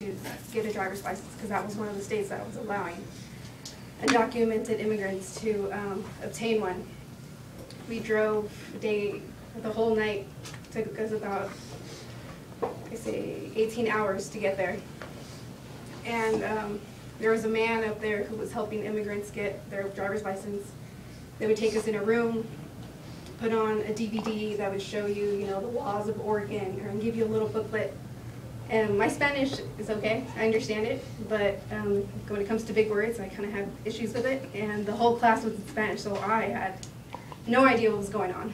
to get a driver's license because that was one of the states that was allowing undocumented immigrants to obtain one. We drove the whole night. It took us about, I say, 18 hours to get there. And there was a man up there who was helping immigrants get their driver's license. They would take us in a room, put on a DVD that would show you, you know, the laws of Oregon, and give you a little booklet. And my Spanish is okay, I understand it, but when it comes to big words, I kind of have issues with it. And the whole class was in Spanish, so I had no idea what was going on.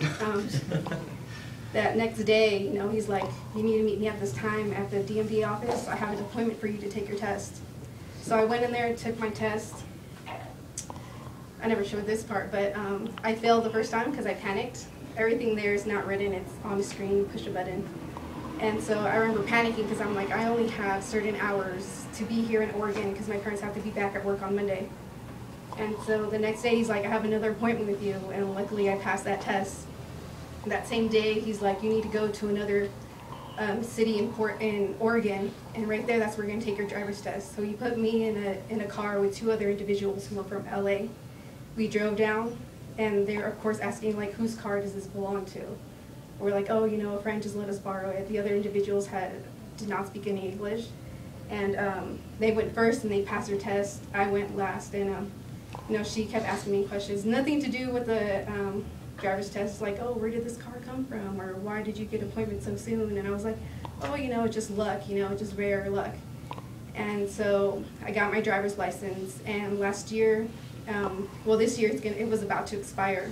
That next day, you know, he's like, you need to meet me at this time at the DMV office. I have an appointment for you to take your test. So I went in there and took my test. I never showed this part, but I failed the first time because I panicked. Everything there is not written, it's on the screen, you push a button. And so I remember panicking because I'm like, I only have certain hours to be here in Oregon because my parents have to be back at work on Monday. And so the next day he's like, I have another appointment with you, and luckily I passed that test. That same day he's like, you need to go to another city in Oregon, and right there that's where you're going to take your driver's test. So he put me in a car with two other individuals who were from LA. We drove down, and they're of course asking like, whose car does this belong to? We're like, oh, you know, a friend just let us borrow it. The other individuals did not speak any English, and they went first and they passed their test. I went last, and you know, she kept asking me questions, nothing to do with the driver's test, like, oh, where did this car come from, or why did you get an appointment so soon? And I was like, oh, you know, just luck, you know, just rare luck. And so I got my driver's license, and last year, well, this year it was about to expire.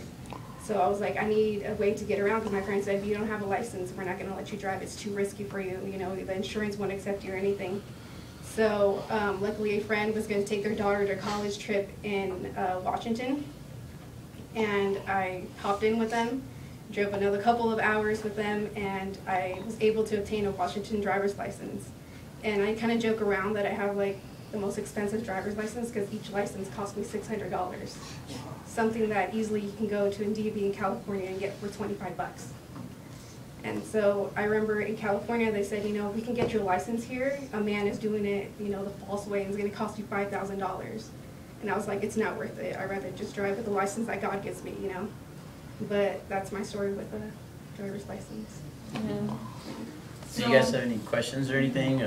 So I was like, I need a way to get around, because my friend said, if you don't have a license, we're not going to let you drive. It's too risky for you. You know, the insurance won't accept you or anything. So luckily a friend was going to take their daughter to a college trip in Washington. And I hopped in with them, drove another couple of hours with them, and I was able to obtain a Washington driver's license. And I kind of joke around that I have like the most expensive driver's license because each license cost me $600. Something that easily you can go to a DMV in California and get for 25 bucks. And so I remember in California they said, you know, if we can get your license here, a man is doing it, you know, the false way, and it's going to cost you $5,000. And I was like, it's not worth it. I'd rather just drive with the license that God gives me, you know. But that's my story with the driver's license. Yeah. Do you guys have any questions or anything?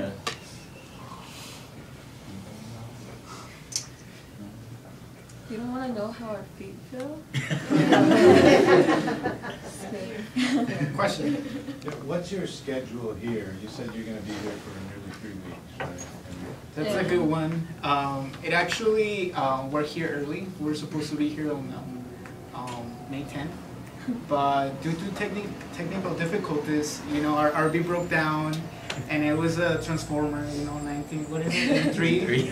You don't want to know how our feet feel? Question. What's your schedule here? You said you're going to be here for nearly 3 weeks, right? That's a good one. It actually, we're here early. We're supposed to be here on May 10th. But due to technical difficulties, you know, our RV broke down, and it was a transformer, you know, 93.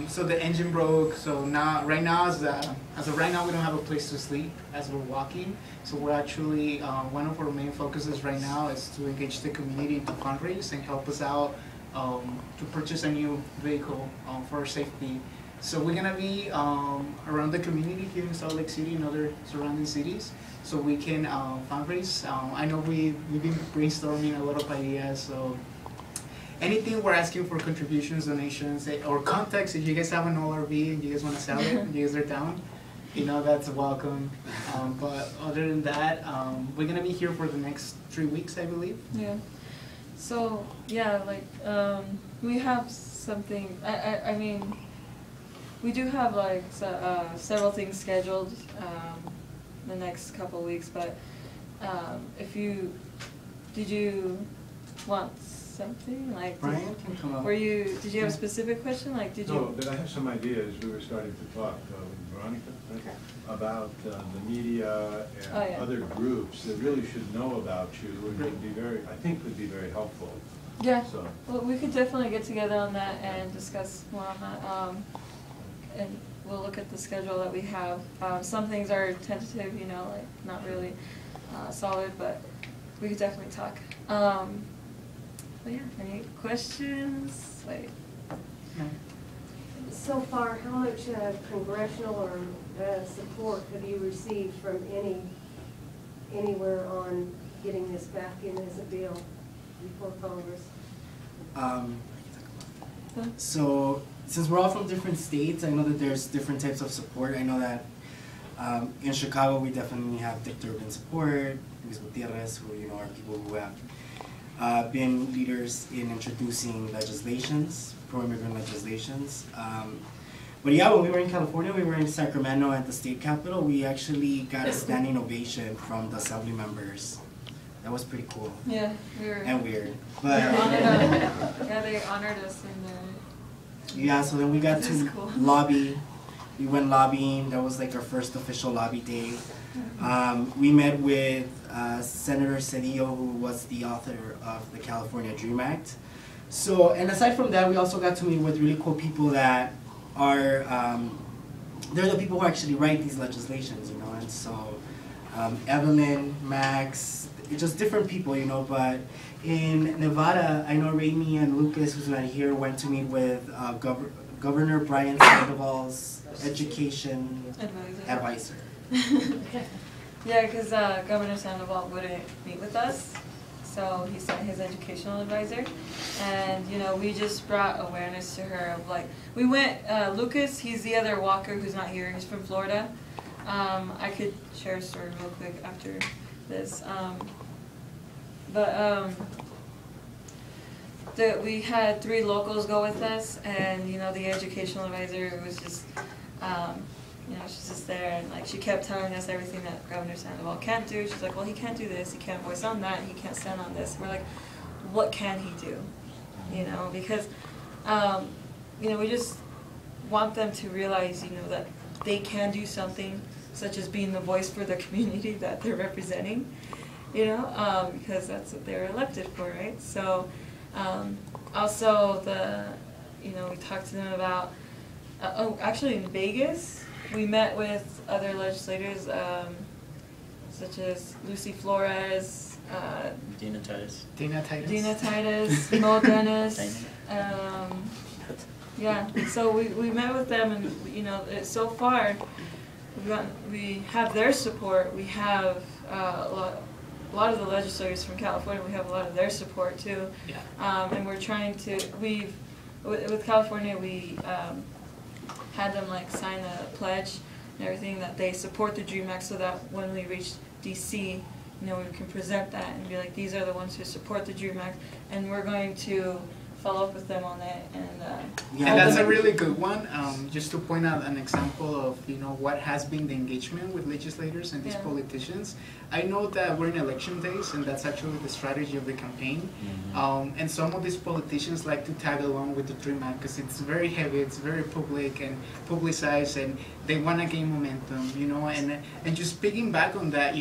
So the engine broke. So now, right now, as of right now, we don't have a place to sleep as we're walking. So we're actually, one of our main focuses right now is to engage the community to fundraise and help us out to purchase a new vehicle for our safety. So we're gonna be around the community here in Salt Lake City and other surrounding cities, so we can fundraise. I know we've been brainstorming a lot of ideas, so anything we're asking for contributions, donations, or contacts. If you guys have an old RV and you guys want to sell it, and you guys are down, you know, that's welcome. But other than that, we're gonna be here for the next 3 weeks, I believe. Yeah. So yeah, like we have something. I mean, we do have like several things scheduled the next couple of weeks. But did you want something like? Brian can come up. Did you have a specific question? Like, did you? No, but I have some ideas. We were starting to talk, Veronica, Okay. about the media and other groups that really should know about you and would be I think would be very helpful. Yeah. So. Well, we could definitely get together on that and discuss more on that. And we'll look at the schedule that we have. Some things are tentative, you know, like not really solid, but we could definitely talk. But yeah, any questions? Like, so far, how much congressional or support have you received from anywhere on getting this back in as a bill before Congress? So since we're all from different states, I know that there's different types of support. I know that in Chicago we definitely have Dick Durbin support, Luis Gutierrez, who are people who have been leaders in introducing legislations, pro-immigrant legislations. But yeah, when we were in California, we were in Sacramento at the state capitol, we actually got a standing ovation from the assembly members. That was pretty cool. Yeah, we were. And weird. But Yeah, they honored us in their. yeah, so then we got to Cool. lobby. We went lobbying. That was like our first official lobby day. We met with Senator Cedillo, who was the author of the California Dream Act. So, and aside from that, we also got to meet with really cool people that are, they're the people who actually write these legislations, and so Evelyn, Max, just different people, but in Nevada, I know Raimi and Lucas, who's not here, went to meet with Governor Brian Sandoval's education advisor. Yeah, because Governor Sandoval wouldn't meet with us, so he sent his educational advisor, and we just brought awareness to her of we went. Lucas, he's the other walker who's not here. He's from Florida. I could share a story real quick after this, we had 3 locals go with us, and the educational advisor was just. She's just there, and she kept telling us everything that Governor Sandoval can't do. She's like, well, he can't do this, he can't voice on that, he can't stand on this. We're like, what can he do? Because, we just want them to realize, that they can do something, such as being the voice for the community that they're representing, because that's what they're elected for, right? So, also we talked to them about, actually in Vegas, we met with other legislators, such as Lucy Flores, Dina Titus. Dina Titus, Mo Dennis. Yeah, so we met with them, and so far we have their support. We have a lot of the legislators from California. We have a lot of their support too. Yeah. And we're trying to. With California, we had them sign a pledge and everything that they support the Dream Act, so that when we reach DC, we can present that and be like, these are the ones who support the Dream Act, and we're going to follow up with them on it. And that's a really good one. Just to point out an example of what has been the engagement with legislators and these politicians. I know that we're in election days, and that's actually the strategy of the campaign. And some of these politicians like to tag along with the Dream Act because it's very heavy, it's very public and publicized, and they want to gain momentum. And just picking back on that,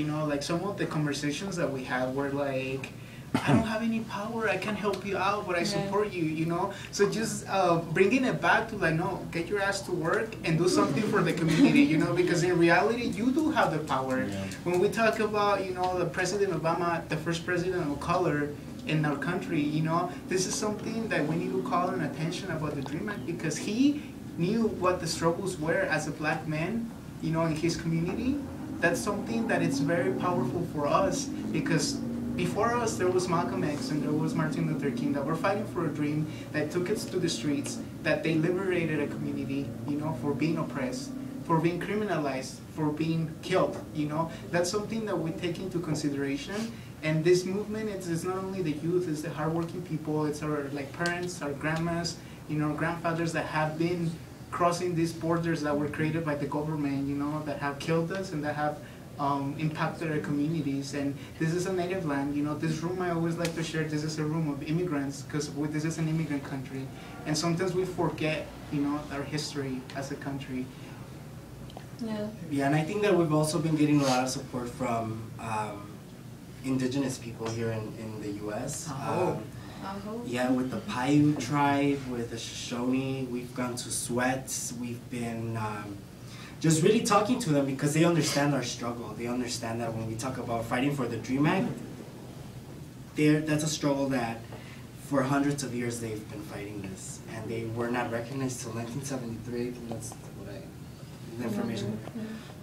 some of the conversations that we had were like, I don't have any power, I can't help you out, but I support you, So just bringing it back to no, get your ass to work and do something for the community, because in reality, you do have the power. Yeah. When we talk about, the President Obama, the first president of color in our country, this is something that we need to call an attention about the Dream Act, because he knew what the struggles were as a black man, in his community. That's something that it's very powerful for us, because before us, there was Malcolm X and there was Martin Luther King that were fighting for a dream, that took us to the streets, that they liberated a community, for being oppressed, for being criminalized, for being killed, That's something that we take into consideration. And this movement, it's not only the youth, it's the hardworking people, it's our parents, our grandmas, grandfathers that have been crossing these borders that were created by the government, that have killed us and that have impacted our communities. And this is a native land. This room, I always like to share, this is a room of immigrants, because this is an immigrant country. And sometimes we forget, our history as a country. Yeah, and I think that we've also been getting a lot of support from indigenous people here in the U.S. Yeah, with the Paiute tribe, with the Shoshone, we've gone to Sweats, we've been just really talking to them, because they understand our struggle. They understand that when we talk about fighting for the Dream Act, that's a struggle that for hundreds of years they've been fighting this, and they were not recognized till 1973. I think that's the information.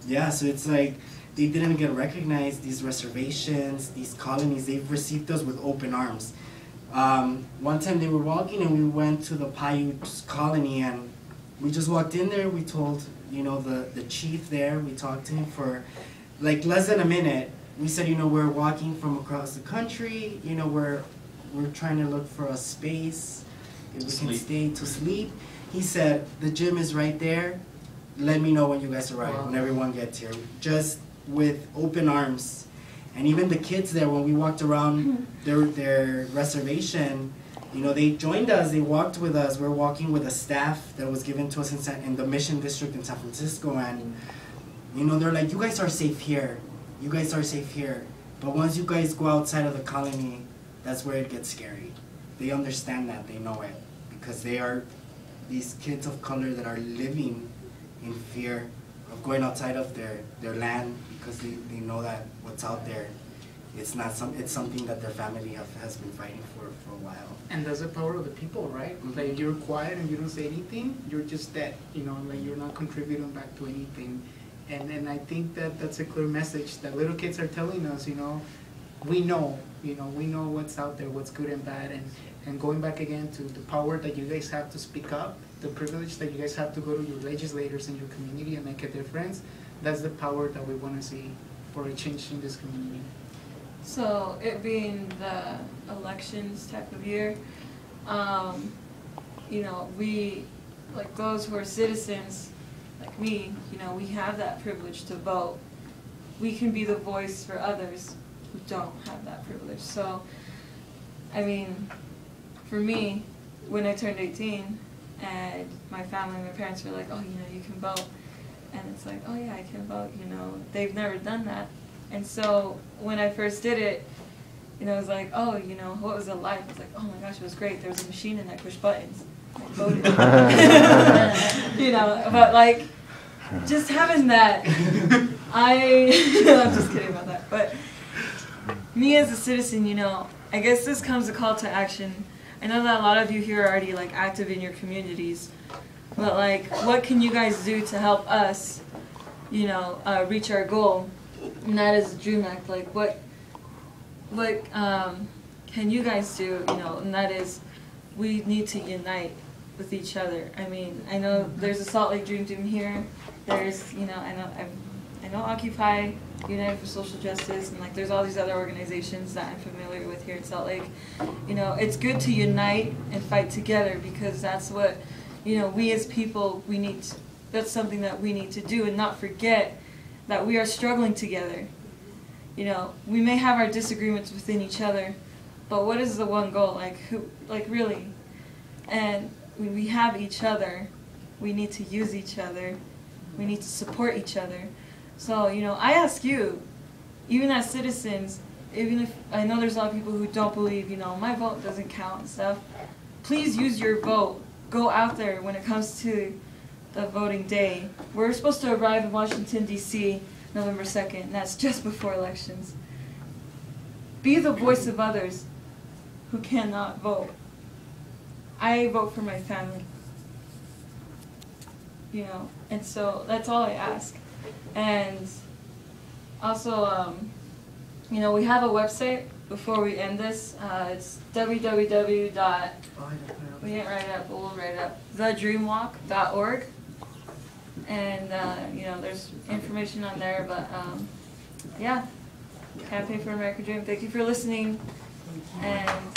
Yeah, so it's they didn't get recognized. These reservations, these colonies, they've received us with open arms. One time they were walking and we went to the Paiute colony and we just walked in there. We told, you know, the chief there, we talked to him for like less than a minute. We said, you know, we're walking from across the country, you know, we're trying to look for a space if we can stay to sleep. He said, the gym is right there. Let me know when you guys arrive, when everyone gets here. Just with open arms. And even the kids there, when we walked around their reservation, you know, they joined us, they walked with us. We're walking with a staff that was given to us in the Mission District in San Francisco. And, you know, they're like, you guys are safe here. You guys are safe here. But once you guys go outside of the colony, that's where it gets scary. They understand that, they know it. Because they are these kids of color that are living in fear of going outside of their land because they know that what's out there, it's something that their family has been fighting for a while. And that's the power of the people, right? Like you're quiet and you don't say anything, you're just dead, you know, like you're not contributing back to anything. And I think that's a clear message that little kids are telling us, you know, we know what's out there, what's good and bad, and going back again to the power that you guys have to speak up, the privilege that you guys have to go to your legislators in your community and make a difference, that's the power that we want to see for a change in this community. So it being the elections type of year, you know, we, like those who are citizens, like me, you know, we have that privilege to vote. We can be the voice for others who don't have that privilege. So, I mean, for me, when I turned 18, and my family, my parents were like, oh, you know, you can vote. And it's like, oh yeah, I can vote, you know. They've never done that. And so when I first did it, you know, it was like, oh, you know, what was it like? It was like, oh my gosh, it was great. There was a machine and I pushed buttons. I voted. You know, but like, just having that, I'm just kidding about that. But me as a citizen, you know, I guess this comes a call to action. I know that a lot of you here are already like active in your communities, but like, what can you guys do to help us, you know, reach our goal? And that is the Dream Act. Like, what can you guys do? You know, and that is, we need to unite with each other. I mean, I know there's a Salt Lake Dream Team here. There's, you know, I know Occupy, United for Social Justice, and like there's all these other organizations that I'm familiar with here in Salt Lake. You know, it's good to unite and fight together because that's what, you know, we as people, that's something that we need to do and not forget that we are struggling together. You know, we may have our disagreements within each other, but what is the one goal? Like, really? And when we have each other, we need to use each other. We need to support each other. So, you know, I ask you, even as citizens, even if I know there's a lot of people who don't believe, you know, my vote doesn't count and stuff, please use your vote. Go out there when it comes to the voting day. We're supposed to arrive in Washington, D.C. November 2nd, and that's just before elections. Be the voice of others who cannot vote. I vote for my family. You know, and so that's all I ask. And also, you know, we have a website before we end this. It's www. We didn't write it up, but we'll write it up. thedreamwalk.org. And, you know, there's information on there, but, yeah. Campaign for American Dream. Thank you for listening. And